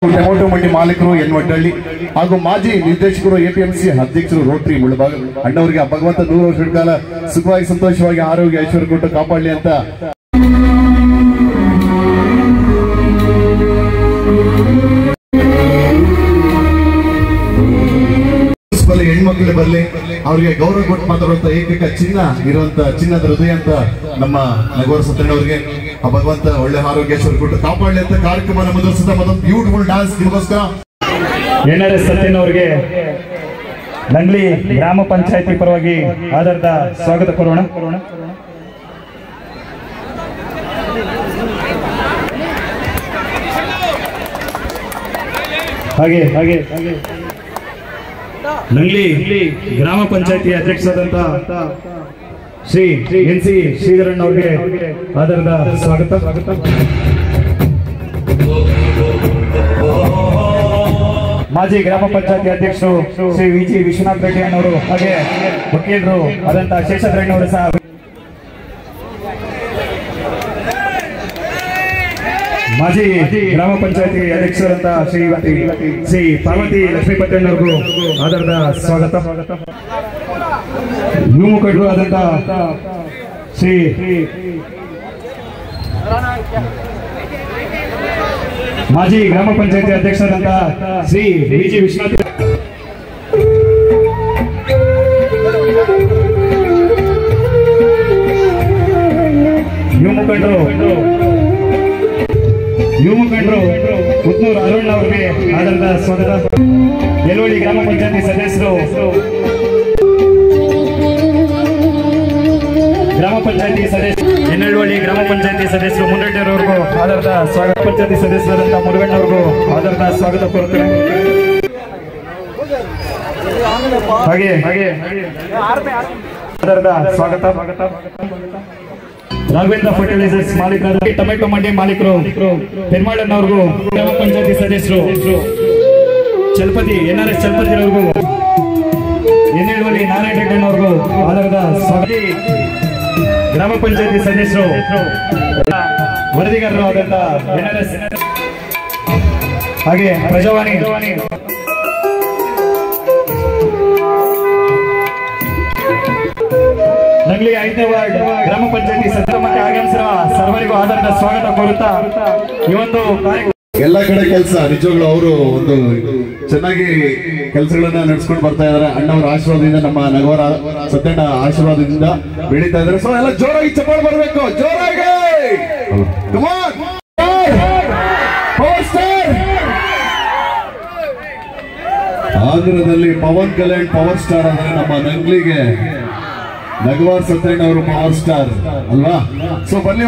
Tomato ಮಂಡಿ ಮಾಲೀಕರು N ವಡ್ಡಳ್ಳಿ ಹಾಗೂ ಮಾಜಿ ನಿರ್ದೇಶಕರು ಎಪಿಎಂಸಿ ಅಧ್ಯಕ್ಷರು ರೋಟರಿ ಮುಳಬಾಗ ಅಣ್ಣವರಿಗೆ ಭಗವಂತ 100 ವರ್ಷಗಳ ಕಾಲ ಸುಖವಾಗಿ ಸಂತೋಷವಾಗಿ ಆರೋಗ್ಯ ಐಶ್ವರ್ಯ ಕೊಟ್ಟು ಕಾಪಾಡಲಿ ಅಂತ ಹೆಣ್ಮಕ್ಳು ಬರಲಿ ಅವರಿಗೆ ಗೌರವ ಕೊಟ್ಟು ಮಾತಾಡುವಂತ ಏಕೈಕ ಚಿನ್ನ ಇರುವಂತ ಚಿನ್ನದ ಹೃದಯ ಅಂತ ನಮ್ಮ ನಗವರ ಸತ್ಯಣ್ಣವರಿಗೆ ಆ ಭಗವಂತ ಒಳ್ಳೆ ಆರೋಗ್ಯ ಕೊಟ್ಟು ಕಾಪಾಡಲಿ ಅಂತ ಕಾರ್ಯಕ್ರಮ ಮುಂದುವರಿಸುತ್ತಾ ಮತ್ತೊಂದು ಬ್ಯೂಟಿಫುಲ್ ಡಾನ್ಸ್ ನಿಮಗೋಸ್ಕರ NRS ಸತ್ಯಣ್ಣವರಿಗೆ ನಂಗ್ಲಿ ಗ್ರಾಮ ಪಂಚಾಯತಿ ಪರವಾಗಿ ಆಧಾರದ ಸ್ವಾಗತ ಕೋರೋಣ. ಹಾಗೆ ಹಾಗೆ ಹಾಗೆ ನಂಗ್ಲಿ ಗ್ರಾಮ ಪಂಚಾಯತಿ ಅಧ್ಯಕ್ಷರಾದಂತ ಶ್ರೀ NC ಶ್ರೀಧರಣ್ಣ ಅವರಿಗೆ ಆಧಾರದ ಸ್ವಾಗತ. ಮಾಜಿ ಗ್ರಾಮ ಪಂಚಾಯತಿ ಅಧ್ಯಕ್ಷರು ಶ್ರೀ VG ವಿಶ್ವನಾಥ್ ರೆಡ್ಡಿ ಅನ್ನವರು ಹಾಗೆ ವಕೀಲರು ಆದಂತ ಶೇಷಾದ್ರಣ್ಣವರು ಸಹ ಮಾಜಿ ಗ್ರಾಮ ಪಂಚಾಯತಿ ಅಧ್ಯಕ್ಷರಾದಂತ ಶ್ರೀ ಪಾರ್ವತಿ ಲಕ್ಷ್ಮೀಪಟ್ಟಣ್ಣವ್ರಿಗೂ ಆಧಾರದ ಸ್ವಾಗತ. ಯುವ ಮುಖಂಡರು ಆದಂತ ಶ್ರೀ ಮಾಜಿ ಗ್ರಾಮ ಪಂಚಾಯತಿ ಅಧ್ಯಕ್ಷರಾದಂತ ಶ್ರೀ VG ವಿಶ್ವನಾಥ್ ಯುವ ಮುಖಂಡರು ಪುತ್ತೂರು ಅರುಣ್ ಅವರಿಗೆ ಆಧಾರದ ಸ್ವಾಗತ. ಯಲವಳ್ಳಿ ಗ್ರಾಮ ಪಂಚಾಯತಿ ಸದಸ್ಯರು ಗ್ರಾಮ ಪಂಚಾಯತಿ ಎನ್ನಳ್ಳಿ ಗ್ರಾಮ ಪಂಚಾಯತಿ ಸದಸ್ಯರು ಮುನ್ನಡೆಯವರಿಗೂ ಆಧಾರದ ಸ್ವಾಗತ. ಪಂಚಾಯತಿ ಸದಸ್ಯರಾದಂತಹ ಮುರುಗಣ್ಣವ್ರಿಗೂ ಆಧಾರದ ಸ್ವಾಗತ ಕೋರುತ್ತೇನೆ. ಹಾಗೆ ಹಾಗೆ ಆಧಾರದ ಸ್ವಾಗತ. ರಾಘವೇಂದ್ರ ಫರ್ಟಿಲೈಸರ್ಸ್ ಮಾಲೀಕರು, ಟೊಮೆಟೊ ಮಂಡಿ ಮಾಲೀಕರು ಪೆರ್ಮಾಳಣ್ಣವ್ರಿಗೂ, ಗ್ರಾಮ ಪಂಚಾಯತಿ ಸದಸ್ಯರು ಚಲಪತಿ NRS ಚಲಪತಿ ಅವರಿಗೂ, ಎನ್ನಳ್ಳಿ ನಾರಾಯಣ ರೆಡ್ಡಣ್ಣವ್ರಿಗೂ ಆಧಾರದ ಸ್ವಾಗತ. ಗ್ರಾಮ ಪಂಚಾಯತಿ ಸದಸ್ಯರು ವರದಿಗಾರರು ಆದಂತ NRS ಹಾಗೆ ಪ್ರಜಾವಾಣಿ ನಂಗ್ಲಿ 5ನೇ ವಾರ್ಡ್ ಗ್ರಾಮ ಪಂಚಾಯತಿ ಸದಸ್ಯರಿಗೆ ಆಗಮಿಸಿರುವ ಸರ್ವರಿಗೂ ಆಧಾರದ ಸ್ವಾಗತ ಕೋರುತ್ತಾ ಈ ಒಂದು ಕಾರ್ಯಕ್ರಮ ಎಲ್ಲ ಕಡೆ ಕೆಲಸ ನಿಜವಾಗ್ಲೂ ಅವರು ಒಂದು ಚೆನ್ನಾಗಿ ಕೆಲಸಗಳನ್ನ ನಡೆಸ್ಕೊಂಡು ಬರ್ತಾ ಇದಾರೆ. ಅಣ್ಣವರ ಆಶೀರ್ವಾದದಿಂದ ನಮ್ಮ ನಗವರ ಸತ್ಯಣ್ಣ ಆಶೀರ್ವಾದದಿಂದ ಬೆಳೀತಾ ಇದಾರೆ. ಸೊ ಎಲ್ಲ ಜೋರಾಗಿ ಚಪ್ಪಾಳೆ ಬರಬೇಕು, ಜೋರಾಗಿ. ಆಂಧ್ರದಲ್ಲಿ ಪವನ್ ಕಲ್ಯಾಣ್ ಪವರ್ ಸ್ಟಾರ್ ಅಂದ್ರೆ ನಮ್ಮ ನಂಗ್ಲಿಗೆ ನಗವಾರ್ ಸತ್ಯಣ್ಣ ಅವರು ಪವರ್ ಸ್ಟಾರ್ ಅಲ್ವಾ? ಸೊ ಬನ್ನಿ.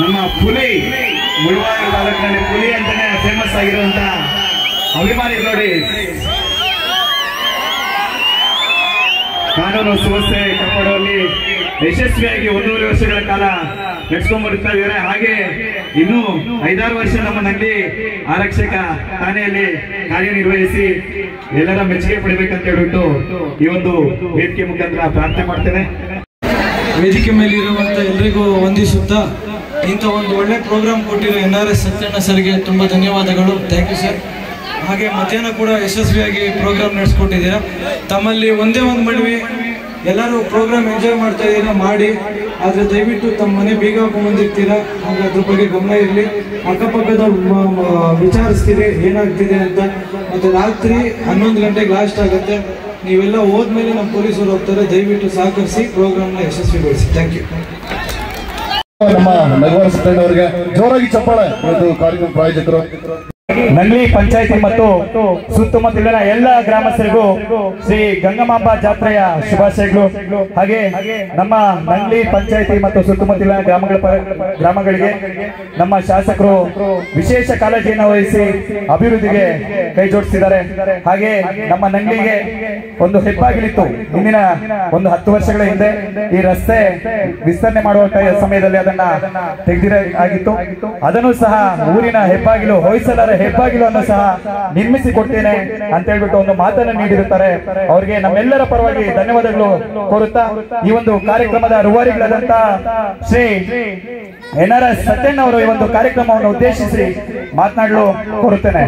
ನಮ್ಮ ಪುಲಿ ಮುಳಬಾಗ ತಾಲೂಕಿನಲ್ಲಿ ಪುಲಿ ಅಂತಾನೆ ಫೇಮಸ್ ಆಗಿರುವಂತ ಅಭಿಮಾನಿಗಳು ನೋಡಿ, ಕಾನೂನು ಸುವ್ಯವಸ್ಥೆ ಕಾಪಾಡುವಲ್ಲಿ ಯಶಸ್ವಿಯಾಗಿ 1.5 ವರ್ಷಗಳ ಕಾಲ ನಡೆಸ್ಕೊಂಡ್ ಬರುತ್ತಾ ಇದ್ದಾರೆ. ಹಾಗೆ ಇನ್ನೂ 5-6 ವರ್ಷ ನಮ್ಮ ನಂಗ್ಲಿ ಆರಕ್ಷಕ ಠಾಣೆಯಲ್ಲಿ ಕಾರ್ಯನಿರ್ವಹಿಸಿ ಎಲ್ಲರ ಮೆಚ್ಚುಗೆ ಪಡಿಬೇಕಂತ ಹೇಳ್ಬಿಟ್ಟು ಈ ಒಂದು ವೇದಿಕೆ ಮುಖಾಂತರ ಪ್ರಾರ್ಥನೆ ಮಾಡ್ತೇನೆ. ವೇದಿಕೆ ಮೇಲೆ ಇರುವಂತ ಎಲ್ರಿಗೂ ವಂದಿಸುತ್ತಾ ಇಂಥ ಒಂದು ಒಳ್ಳೆ ಪ್ರೋಗ್ರಾಮ್ ಕೊಟ್ಟಿರೋ NRS ಸತ್ಯಣ್ಣ ಸರ್ಗೆ ತುಂಬ ಧನ್ಯವಾದಗಳು. Thank you sir. ಹಾಗೆ ಮಧ್ಯಾಹ್ನ ಕೂಡ ಯಶಸ್ವಿಯಾಗಿ ಪ್ರೋಗ್ರಾಮ್ ನಡೆಸ್ಕೊಟ್ಟಿದ್ದೀರಾ. ತಮ್ಮಲ್ಲಿ ಒಂದೇ ಒಂದು ಮನವಿ, ಎಲ್ಲರೂ ಪ್ರೋಗ್ರಾಮ್ ಎಂಜಾಯ್ ಮಾಡ್ತಾ ಇದ್ದೀರಾ ಮಾಡಿ, ಆದರೆ ದಯವಿಟ್ಟು ತಮ್ಮ ಮನೆ ಬೀಗ ಹಾಕೊಂಡ್ಬಂದಿರ್ತೀರಾ, ಹಾಗೆ ಅದ್ರ ಬಗ್ಗೆ ಗಮನ ಇರಲಿ. ಅಕ್ಕಪಕ್ಕದ ವಿಚಾರಿಸ್ತೀರಿ ಏನಾಗ್ತಿದೆ ಅಂತ. ಮತ್ತು ರಾತ್ರಿ 11 ಗಂಟೆಗೆ ಲಾಸ್ಟ್ ಆಗುತ್ತೆ. ನೀವೆಲ್ಲ ಹೋದ್ಮೇಲೆ ನಮ್ಮ ಪೊಲೀಸರು ಹೋಗ್ತಾರೆ. ದಯವಿಟ್ಟು ಸಹಕರಿಸಿ ಪ್ರೋಗ್ರಾಮ್ನ ಯಶಸ್ವಿಗೊಳಿಸಿ. Thank you. ನಮ್ಮ ನಗವರ ಸತ್ಯಣ್ಣ ಅವರಿಗೆ ಜೋರಾಗಿ ಚಪ್ಪಾಳೆ. ಇವತ್ತು ಕಾರ್ಯಕ್ರಮ ಪ್ರಾಯೋಜಕರು ನಂಗ್ಲಿ ಪಂಚಾಯತಿ ಮತ್ತು ಸುತ್ತಮುತ್ತಲಿನ ಎಲ್ಲ ಗ್ರಾಮಸ್ಥರಿಗೂ ಶ್ರೀ ಗಂಗಮಾಂಬ ಜಾತ್ರೆಯ ಶುಭಾಶಯಗಳು. ಹಾಗೆ ನಮ್ಮ ನಂಗ್ಲಿ ಪಂಚಾಯತಿ ಮತ್ತು ಸುತ್ತಮುತ್ತಲಿನ ಗ್ರಾಮಗಳಿಗೆ ನಮ್ಮ ಶಾಸಕರು ವಿಶೇಷ ಕಾಳಜಿಯನ್ನು ವಹಿಸಿ ಅಭಿವೃದ್ಧಿಗೆ ಕೈ ಜೋಡಿಸಿದ್ದಾರೆ. ಹಾಗೆ ನಮ್ಮ ನಂಗ್ಲಿಗೆ ಒಂದು ಹೆಬ್ಬಾಗಿಲಿತ್ತು ಹಿಂದಿನ ಒಂದು 10 ವರ್ಷಗಳ ಹಿಂದೆ. ಈ ರಸ್ತೆ ವಿಸ್ತರಣೆ ಮಾಡುವ ಸಮಯದಲ್ಲಿ ಅದನ್ನ ತೆಗೆದಿರಾಗಿತ್ತು. ಅದನ್ನು ಸಹ ಊರಿನ ಹೆಬ್ಬಾಗಿಲು ಹೊಯ್ಸಲರ ಹೆಬ್ಬಾಗಿಲನ್ನು ಸಹ ನಿರ್ಮಿಸಿ ಕೊಡ್ತೇನೆ ಅಂತ ಹೇಳ್ಬಿಟ್ಟು ಒಂದು ಮಾತನ್ನು ನೀಡಿರುತ್ತಾರೆ. ಅವರಿಗೆ ನಮ್ಮೆಲ್ಲರ ಪರವಾಗಿ ಧನ್ಯವಾದಗಳು ಕೋರುತ್ತಾ ಈ ಒಂದು ಕಾರ್ಯಕ್ರಮದ ರೂವಾರಿಗಳಾದಂತ ಶ್ರೀ NRS ಸತ್ಯಣ್ಣ ಅವರು ಈ ಒಂದು ಕಾರ್ಯಕ್ರಮವನ್ನು ಉದ್ದೇಶಿಸಿ ಮಾತನಾಡಲು ಕೋರುತ್ತೇನೆ.